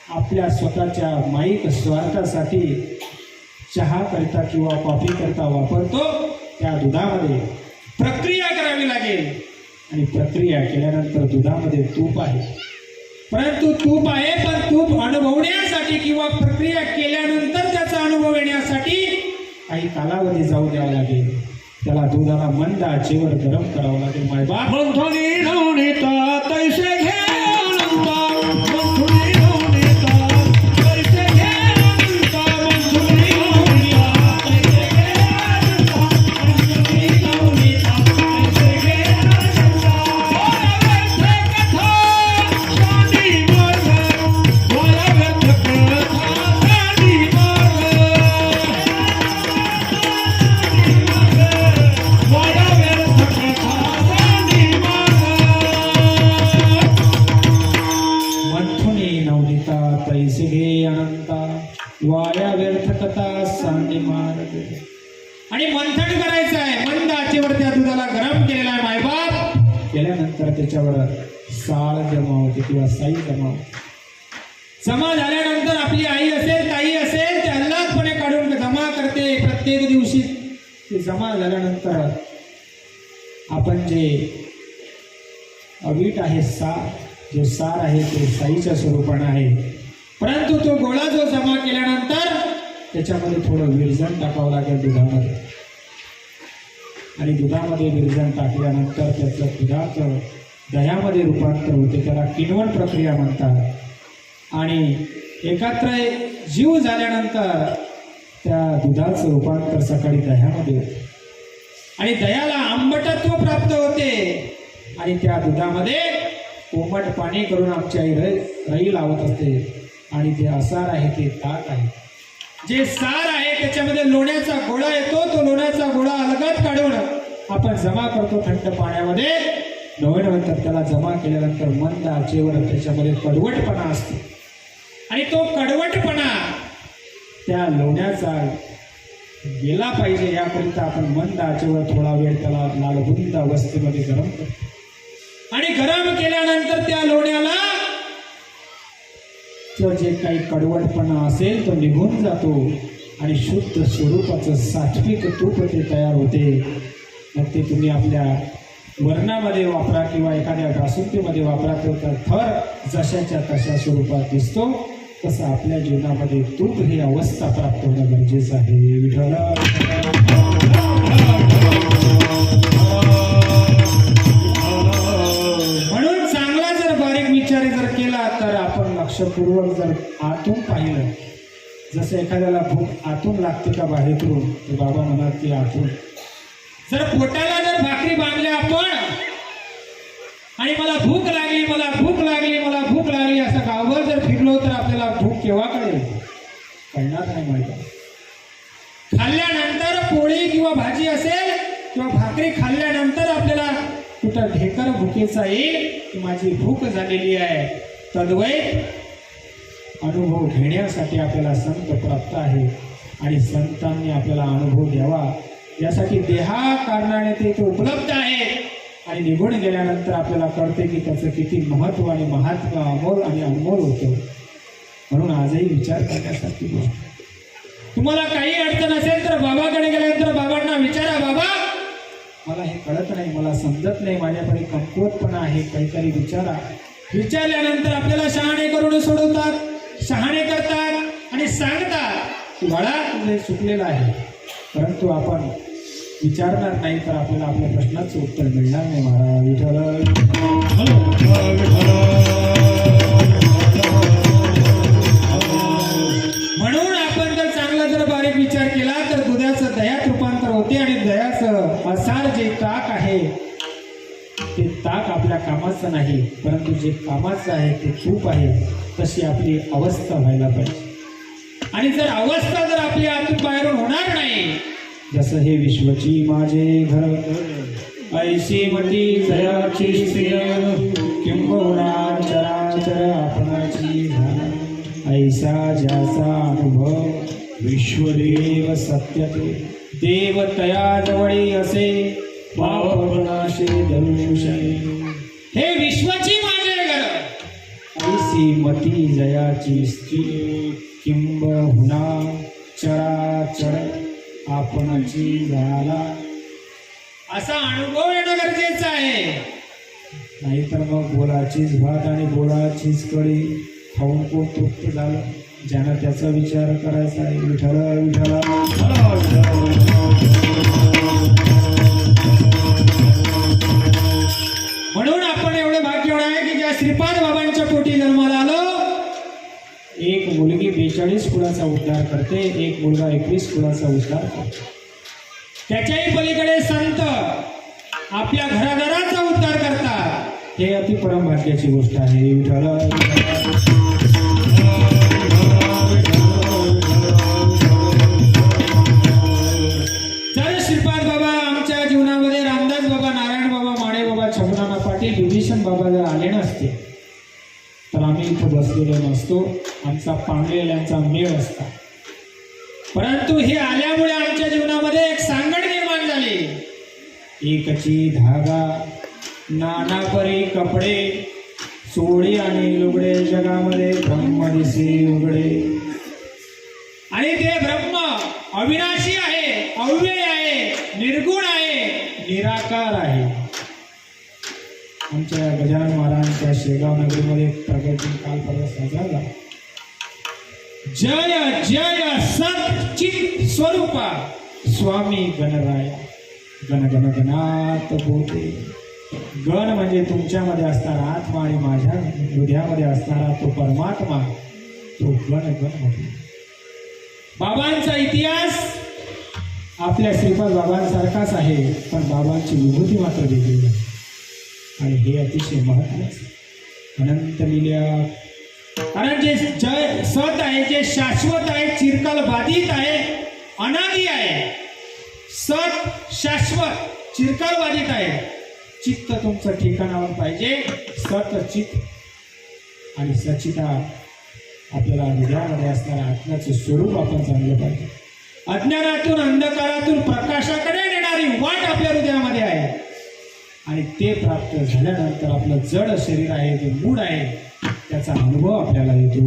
आपल्या स्वतःच्या माईक स्वार्थासाठी चहा करता किंवा कॉफी करता वापरतो. त्या दुधामध्ये प्रक्रिया करावी लागेल आणि प्रक्रिया केल्यानंतर दुधामध्ये तूप आहे. परंतु तूप आहे, पण तूप अनुभवण्यासाठी किंवा प्रक्रिया केल्यानंतर त्याचा अनुभव येण्यासाठी काही कालावधी जाऊ द्यावा लागेल. त्याला दुधाला मंद आचेवर गरम करावं लागेल. मायबाप मंथुनी नवनीता तैसे घे अनंता, मंथुनी नवनीता तैसे घे अनंता, मंथुनी नवनीता तैसे घे अनंता, मंथुनी नवनीता तैसे घे अनंता. बोला व्यर्थ कथा शांती मार्ग, बोला व्यर्थ कथा शांती मार्ग. मंथुनी नवनीता तैसे घे अनंता, वाया व्यर्थ कथा सांडी मार्ग. आणि मंथन करायचं आहे. मंद आचेवर त्या दुधाला गरम केलेला आहे. मायबाप केल्यानंतर त्याच्यावर साळ जमा होते किंवा साई जमा होते. जमा झाल्यानंतर आपली आई असेल, ताई असेल, ते अल्लादपणे काढून जमा करते प्रत्येक दिवशी. ते जमा झाल्यानंतर आपण जे अवीट आहे, जो सार आहे ते साईच्या स्वरूपानं आहे. परंतु तो गोळा जो जमा केल्यानंतर त्याच्यामध्ये थोडं विरजण टाकावं लागेल दुधामध्ये. आणि दुधामध्ये विरजण टाकल्यानंतर त्याचं दुधाचं दह्यामध्ये रूपांतर होते. त्याला किण्वन प्रक्रिया म्हणतात. आणि एकत्र जीव झाल्यानंतर त्या दुधाचं रूपांतर सकाळी दह्यामध्ये होते आणि दह्याला आंबटत्व प्राप्त होते. आणि त्या दुधामध्ये कोमट पाणी करून आमची आई रई लावत असते. आणि जे असार आहे ते ताक आहे. जे सार आहे त्याच्यामध्ये लोण्याचा गोळा येतो. तो लोण्याचा गोळा अलगद काढून आपण जमा करतो थंड पाण्यामध्ये. नंतर त्याला जमा केल्यानंतर मंद आचेवर त्याच्यामध्ये कडवटपणा असतो. आणि तो कडवटपणा त्या लोण्याचा गेला पाहिजे याकरिता आपण मंद आचेवर थोडा वेळ त्याला लालबुंद अवस्थेमध्ये गरम करतो. आणि गरम केल्यानंतर त्या लोण्याला जे काही कडवटपणा असेल तो निघून जातो आणि शुद्ध स्वरूपाचं सात्विक तूप ते तयार होते. मग ते तुम्ही आपल्या वर्णामध्ये वापरा किंवा एखाद्या बासुंदीमध्ये वापरा. तर थर जशाच्या तशा स्वरूपात दिसतो. तसं आपल्या जीवनामध्ये तूप ही अवस्था प्राप्त होणं गरजेचं आहे. विठ्ठल म्हणून चांगला जर बारीक विचार जर केला तर आपण लक्षपूर्वक जर आतून पाहिलं, जसं एखाद्याला भूक आतून लागते का बाहेरून, तर बाबा म्हणत की आतून. जर पोटाला जर भाकरी बांधल्या आपण आणि मला भूक लागली, मला भूक लागली, मला भूक लागली असं गावभर जर फिरलो तर आपल्याला भूक केव्हा कळेल? कळणार नाही. माहिती खाल्ल्यानंतर पोळी किंवा भाजी असेल किंवा भाकरी खाल्ल्यानंतर आपल्याला कुठं ढेकर भुकेचा येईल की माझी भूक झालेली आहे. तद्वैत अनुभव घेण्यासाठी आपल्याला संत प्राप्त आहे आणि संतांनी आपल्याला अनुभव द्यावा यासाठी देहा कारणाने ते उपलब्ध आहे. आणि निघून गेल्यानंतर आपल्याला कळते की त्याचं किती महत्व आणि महात्मा अमोल आणि अनमोल होतं. म्हणून आजही विचार करण्यासारखी गोष्ट. तुम्हाला काही अडचण असेल तर बाबाकडे गेल्यानंतर बाबांना विचारा, बाबा मला हे कळत नाही, मला समजत नाही, माझ्याकडे कमकुवतपणा आहे, काहीतरी विचारा. विचारल्यानंतर आपल्याला शहाणे करून सोडवतात, शहाणे करतात आणि सांगतात की बाळा तुझे चुकलेलं आहे. परंतु आपण विचारणार नाही तर आपल्याला आपल्या प्रश्नाचं उत्तर मिळणार नाही. महाराज विठ्ठल. म्हणून आपण जर चांगला जर बारीक विचार केला तर दुधाचं दह्यात रूपांतर होते आणि दह्याचं असार जे ताक आहे ते ताक आपल्या कामाचं नाही, परंतु जे कामाचं आहे ते तूप आहे. तशी आपली अवस्था व्हायला पाहिजे. आणि जर अवस्था जर आपली आतून बाहेरून होणार नाही, जसं हे विश्वची माझे घर ऐशी मती जयाची स्त्रिय किंबहुना चराचर आपणाची झाला. ऐसा ज्याचा अनुभव विश्वदेव सत्य ते देव तया जवळी असे पापनाशे दरुषे. हे विश्वची माझे घर ऐसी मती जयाची स्त्री किंबहुना चराचर आपणाची झाला. असा अनुभव येणं गरजेचं आहे. नाहीतर मग बोलाचीच भात आणि बोलाचीच कढी खाऊन कोण तृप्त झालं. ज्यानं त्याचा विचार करायचा आहे. विठ्ठल विठ्ठल म्हणून आपण एवढे भाग्यवान आहे की ज्या श्रीपाद बाबांच्या पोटी जन्माला आलो. एक मुलगी 42 कुळाचा उद्धार करते, एक मुलगा 21 कुळाचा उद्धार करतो. त्याच्याही पलीकडे संत आपल्या घराघराचा उद्धार करतात. हे अति परम भाग्याची गोष्ट आहे. विठ्ठल जर श्रीपाद बाबा आमच्या जीवनामध्ये रामदास बाबा, नारायण बाबा, माडे बाबा, छगनाना पाटील, विभीषण बाबा जर आले नसते तर आम्ही इथं बसलेलो नसतो. आमचा पांगलेल्यांचा मेळ असता. परंतु हे आल्यामुळे आमच्या जीवनामध्ये एक सांगड निर्माण झाली. एकची धागा, नाना परी कपडे, चोळी आणि लुगडे, जगामध्ये ब्रह्म दिसे उघडे. आणि ते ब्रह्म अविनाशी आहे, अव्यय आहे, निर्गुण आहे, निराकार आहे. आमच्या गजानन महाराजांच्या शेगाव नगरीमध्ये प्रगती काल परवा साजरा झाला. जय जय सत चित स्वरूपा स्वामी गणराया गण गण गणात बोलते. गण म्हणजे तुमच्यामध्ये असणारा आत्मा आणि माझ्या हृदयामध्ये असणारा तो परमात्मा, तो गण गण म्हटला. बाबांचा इतिहास आपल्या श्रीपाद बाबांसारखाच आहे, पण बाबांची विभूती मात्र वेगळी आहे. आणि हे अतिशय महत्त्वाचं. अनंत लीला, कारण जे जय सत आहे, जे शाश्वत आहे, चिरकाल बाधित आहे, अनादी आहे. सत शाश्वत चिरकाल बाधित आहे. चित्त तुमचं ठिकाणावर पाहिजे. सत चित्त आणि सचिता आपल्याला हृदयामध्ये असणाऱ्या आत्म्याचं स्वरूप आपण जाणलं पाहिजे. अज्ञानातून अंधकारातून प्रकाशाकडे नेणारी वाट आपल्या हृदयामध्ये आहे. आणि ते प्राप्त झाल्यानंतर आपलं जड शरीर आहे, जे मूड आहे, त्याचा अनुभव आपल्याला येतो.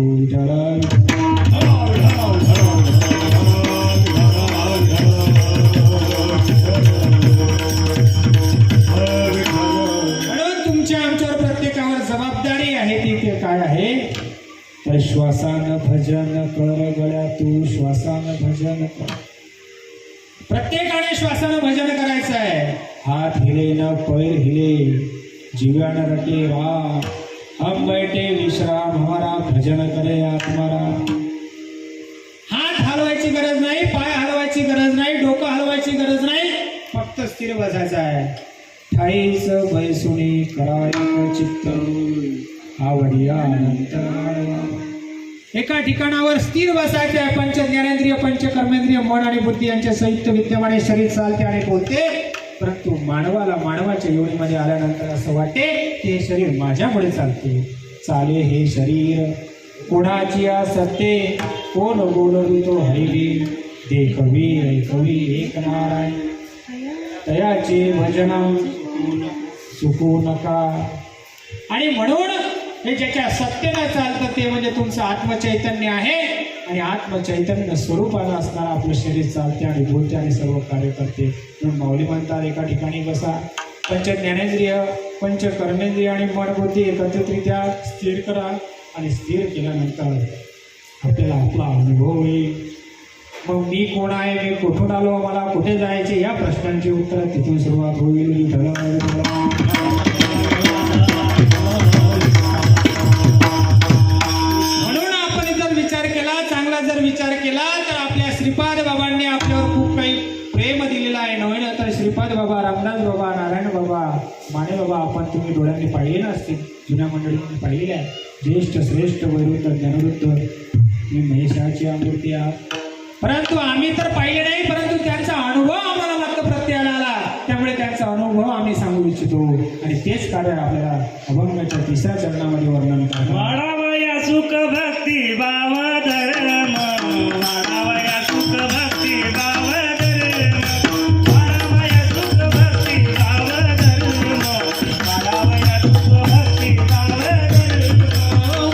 म्हणून तुमच्या आमच्यावर प्रत्येकावर जबाबदारी आहे. ती काय आहे? तर श्वासानं भजन कर गळ्या, तू श्वासानं भजन कर. प्रत्येकाने श्वासानं भजन करायचं आहे. हात हिले न पैर हिले, जीवन रटे वा, हम बैठे विश्राम हमारा, भजन करे आत्मारा. हात हलवायची गरज नाही, पाय हलवायची गरज नाही, डोकं हलवायची गरज नाही, फक्त स्थिर बसायचं आहे. ठाईच बैसुनी करायक चित्त, आवडिया अनंत आडवा. एका ठिकाणावर स्थिर बसायचे आहे. पंच ज्ञानेंद्रिय, पंच कर्मेंद्रिय, मन आणि बुद्धी यांचे संयुक्त विद्यमाने शरीर चालते आणि बोलते. परंतु मानवाला मानवाच्या योनीमध्ये आल्यानंतर असं वाटते की हे शरीर माझ्यामुळे चालते. चाले हे शरीर कोणाची सत्ते, कोण बोलवितो हरिवी, देखवी ऐकवी एक नारायण, तयाचे भजन सुकू नका. आणि म्हणून हे ज्याच्या सत्तेनं चालतं ते म्हणजे तुमचं आत्मचैतन्य आहे. आणि आत्मचैतन्य स्वरूपानं असणारं आपलं शरीर चालते आणि बोलते आणि सर्व कार्य करते. म्हणून माऊली म्हणतात, एका ठिकाणी बसा, पंच ज्ञानेंद्रिय, पंच कर्मेंद्रिय आणि मन बुद्धी एकत्रितरित्या स्थिर करा. आणि स्थिर केल्यानंतर आपल्याला आपला अनुभव होईल. मग मी कोण आहे, मी कुठून आलो, मला कुठे जायचे, या प्रश्नांची उत्तर तिथून सुरुवात होईल. जर विचार केला तर आपल्या श्रीपाद बाबांनी आपल्यावर खूप काही प्रेम दिलेलं आहे. नव्हे तर श्रीपाद बाबा, रामदास बाबा, नारायण बाबा, माने बाबा आपण तुम्ही डोळ्यांनी पाहिले नसतील, जुन्या मंडळींनी पाहिलेले आहे. ज्येष्ठ श्रेष्ठ वैरुद्ध ज्ञानवृद्ध मी महेशाची आमूर्ती आहात. परंतु आम्ही तर पाहिले नाही, परंतु त्यांचा अनुभव आम्हाला मात्र प्रत्ययाला आला. त्यामुळे त्यांचा अनुभव आम्ही सांगू इच्छितो. आणि तेच कारण आपल्याला अभंगाच्या 3ऱ्या चरणामध्ये वर्णन करतो. वाढावया सुख भक्ती भाव धर्म, वाढावया सुख भक्ती भाव धर्म, वाढावया सुख भक्ती भाव धर्म, वाढावया सुख भक्ती भाव धर्म,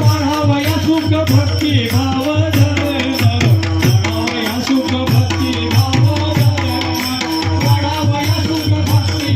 वाढावया सुख भक्ती भाव धर्म, वाढावया सुख भक्ती भाव धर्म, वाढावया सुख भक्ती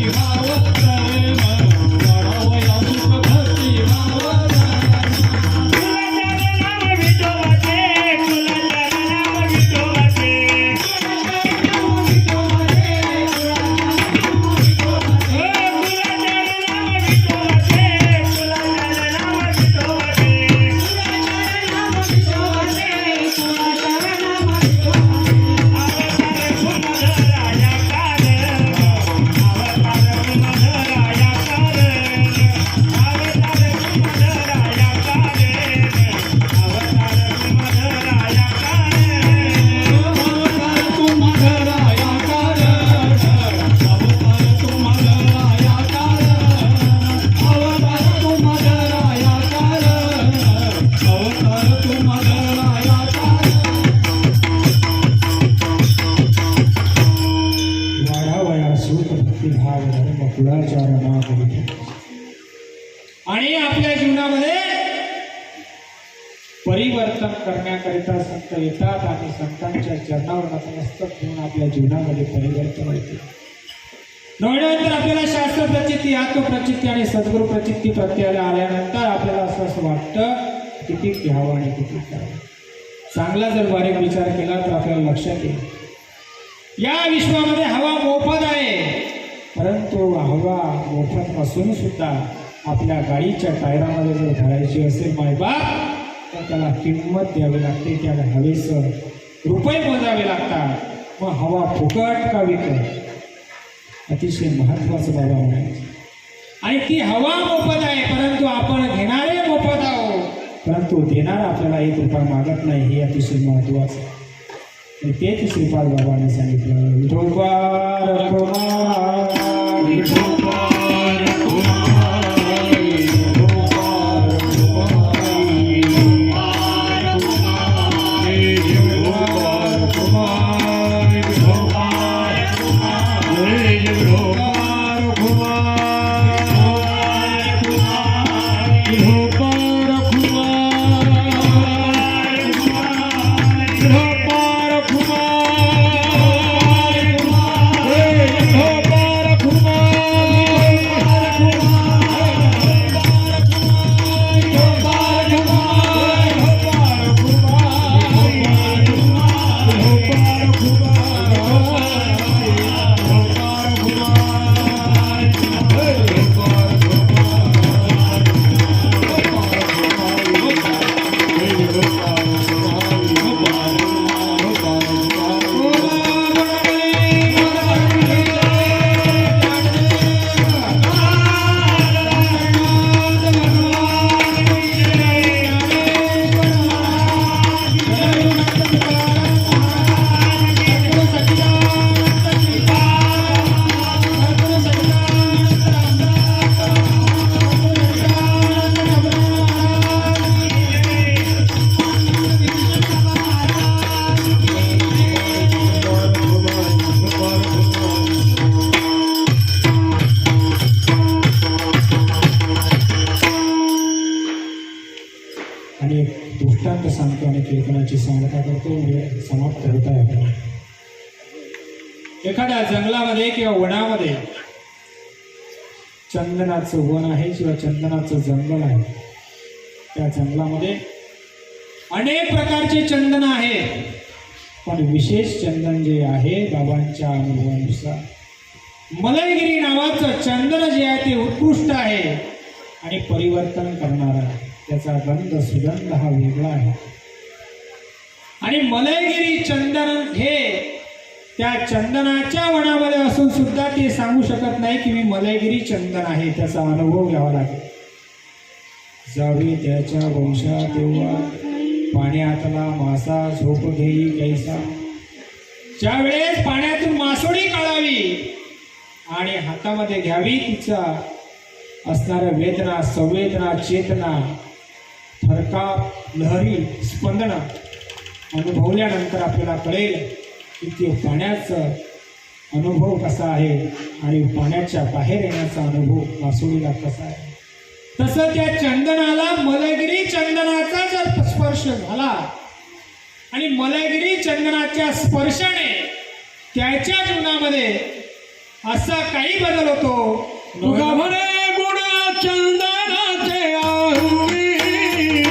आपल्या जीवनामध्ये परिवर्तन करण्याकरिता संत येतात आणि संतांच्या चरणावर नतमस्तक घेऊन आपल्या जीवनामध्ये परिवर्तन होते. नंतर आपल्याला शास्त्र प्रचिती, आत्मप्रचिती आणि सद्गुरु प्रचिती प्रत्ययाला आल्यानंतर आपल्याला असं वाटतं किती घ्यावं आणि किती करावं. चांगला जर बारीक विचार केला तर आपल्याला लक्षात येईल या विश्वामध्ये हवा मोफत आहे, परंतु हवा मोफत असून सुद्धा आपल्या गाडीच्या टायरामध्ये जर भरायची असेल मायबाप तर त्याला किंमत द्यावी लागते, त्याला हवेचं रुपये मोजावे लागतात. मग हवा फुकट का विकट, अतिशय महत्वाचं बाबा म्हणायचं. आणि ती हवा मोफत आहे, परंतु आपण घेणारे मोफत आहोत, परंतु देणारा आपल्याला 1 रुपया मागत नाही, हे अतिशय महत्वाचं. आणि तेच श्रीपाद बाबांनी सांगितलं, विठोबा रखुमार, विठोबा रखुमार, आणि एक दृष्टांत सांगतो आणि कीर्तनाची सांगता करतो, म्हणजे समाप्त होत आहे. एखाद्या जंगलामध्ये किंवा वनामध्ये चंदनाचं वन आहे किंवा चंदनाचं जंगल आहे. त्या जंगलामध्ये अनेक प्रकारचे चंदन आहे, पण विशेष चंदन जे आहे बाबांच्या अनुभवानुसार मलयगिरी नावाचं चंदन जे आहे ते उत्कृष्ट आहे आणि परिवर्तन करणारा आहे. त्याचा गंध सुगंध हा वेगळा आहे. आणि मलयगिरी चंदन हे त्या चंदनाच्या वनामध्ये असून सुद्धा ते सांगू शकत नाही की मी मलयगिरी चंदन आहे. त्याचा अनुभव घ्यावा लागेल. जावे त्याच्या वंशा तेव्हा पाण्यातला मासा झोप घेई कैसा. ज्या वेळेस पाण्यातून मासोळी काढावी आणि हातामध्ये घ्यावी, तिचा असणाऱ्या वेदना, संवेदना, चेतना, थरकाप, लहरी, स्पंदन अनुभवल्यानंतर आपल्याला कळेल की ते पाण्याचा अनुभव कसा आहे आणि पाण्याच्या बाहेर येण्याचा अनुभव मासोळीला कसा आहे. तसं त्या चंदनाला मलयगिरी चंदनाचा जर स्पर्श झाला आणि मलयगिरी चंदनाच्या स्पर्शाने त्याच्या जीवनामध्ये असा काही बदल होतो. तुका म्हणे गुण चंदनाचे आहुरी,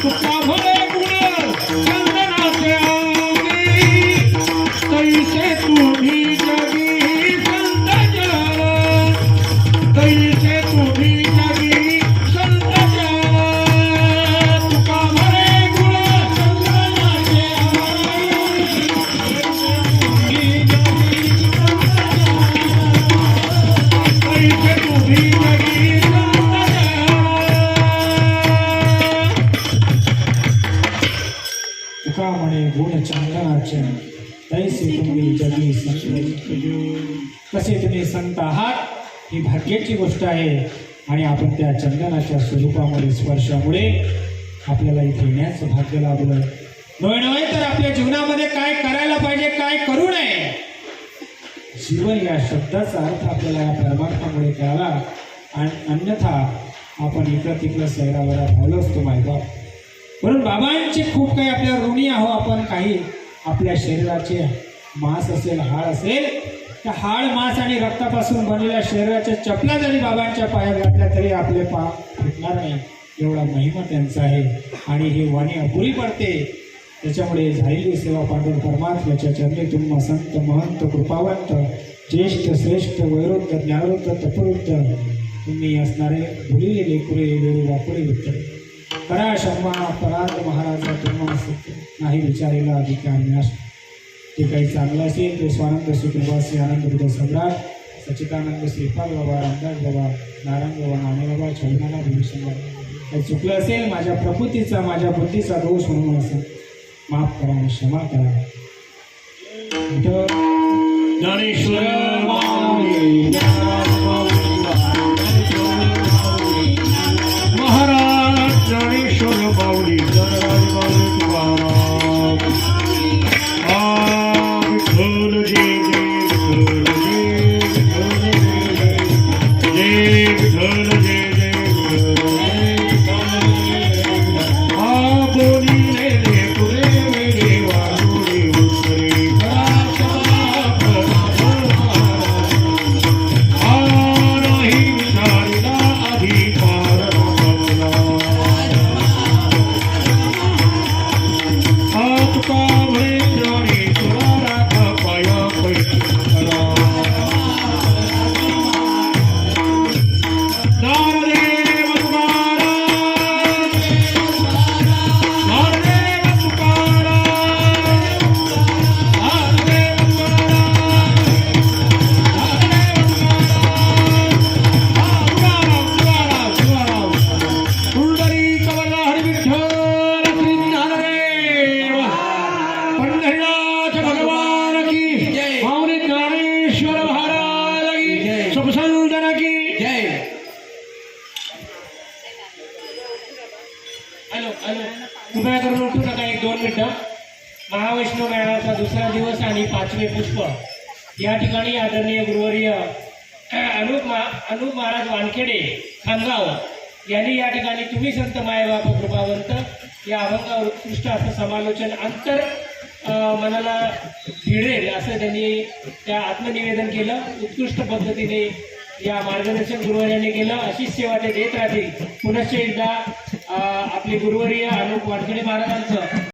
तुका म्हणे गुण चंदनाचे आहुरी, तैसे तुम्ही जगी संत जन, तैसे तुम्ही जगी संत जन. तुका म्हणे गुण चंदनाचे आहुरी, तुम्ही जगी तैसे तुम्ही जगी संत तुका म्हणे गुण चंदनाचे, तैसे तुम्ही जगी संत. कसे तुम्ही संत आहात ही भाग्याची गोष्ट आहे. आणि आपण त्या चंदनाच्या स्वरूपामध्ये स्पर्शामुळे आपल्याला इथे येण्याचं भाग्य लाभलं. नव्हे तर आपल्या जीवनामध्ये काय करायला पाहिजे, काय करू नये. जीवन या शब्दाचा अर्थ आपल्याला या परमार्थामुळे कळाला. आणि अन्यथा आपण इकडं तिकडं सैरावरा धावलो असतो मायबाप. म्हणून बाबांचे खूप काही आपल्या ऋणी आहो आपण. काही आपल्या शरीराचे मांस असेल, हाड असेल, त्या हाड, मांस आणि रक्तापासून बनलेल्या शरीराच्या चपला जरी बाबांच्या पायात घातल्या तरी आपले पाय फुटणार नाही, एवढा महिमा त्यांचा आहे. आणि ही वाणी अपुरी पडते. त्याच्यामुळे झालेली सेवा पांडुर परमात्म्याच्या चरणी तुम्हा संत महंत कृपावंत ज्येष्ठ श्रेष्ठ वैरुद्ध ज्ञानवृद्ध तपवृद्ध तुम्ही असणारे भुलिले लेकुरे वेळी वापुरे विठ्ठल करा शंभा परार्थ महाराजा तुम्हा नाही विचारेला अधिकार न्यास. ते काही चांगलं असेल ते स्वानंद सुप्रभासी आनंद हृदय सम्राट सच्चिदानंद श्रीपाद बाबा, रामदास बाबा, नारायण बाबा, नाणे बाबा, छलनाला भीमशंकर काही चुकलं असेल माझ्या प्रकृतीचा माझ्या बुद्धीचा दोष म्हणून असेल माफ करा आणि क्षमा करा. ज्ञानेश्वर माऊली, महाराज ज्ञानेश्वर माऊली, ज्ञानराज माऊली तुकाराम. विठ्ठल जय जय विठ्ठल, जय विठ्ठल जय कृपया करून उठू नका. 1-2 मिनिटं. महावैष्णव मेळाव्याचा दुसरा दिवस आणि 5वे पुष्प या ठिकाणी आदरणीय गुरुवर्य अनुप महाराज वानखेडे खानगाव यांनी या ठिकाणी तुम्ही संत मायबाप कृपावंत या अभंगावर उत्कृष्ट असं समालोचन अंतर मनाला भिडेल असं त्यांनी त्या आत्मनिवेदन केलं. उत्कृष्ट पद्धतीने या मार्गदर्शन गुरुवर्यांनी केलं. अशीच सेवा ते देत राहतील. पुनश्च एकदा आपले गुरुवर्य अनुप वानखेडे महाराजांचं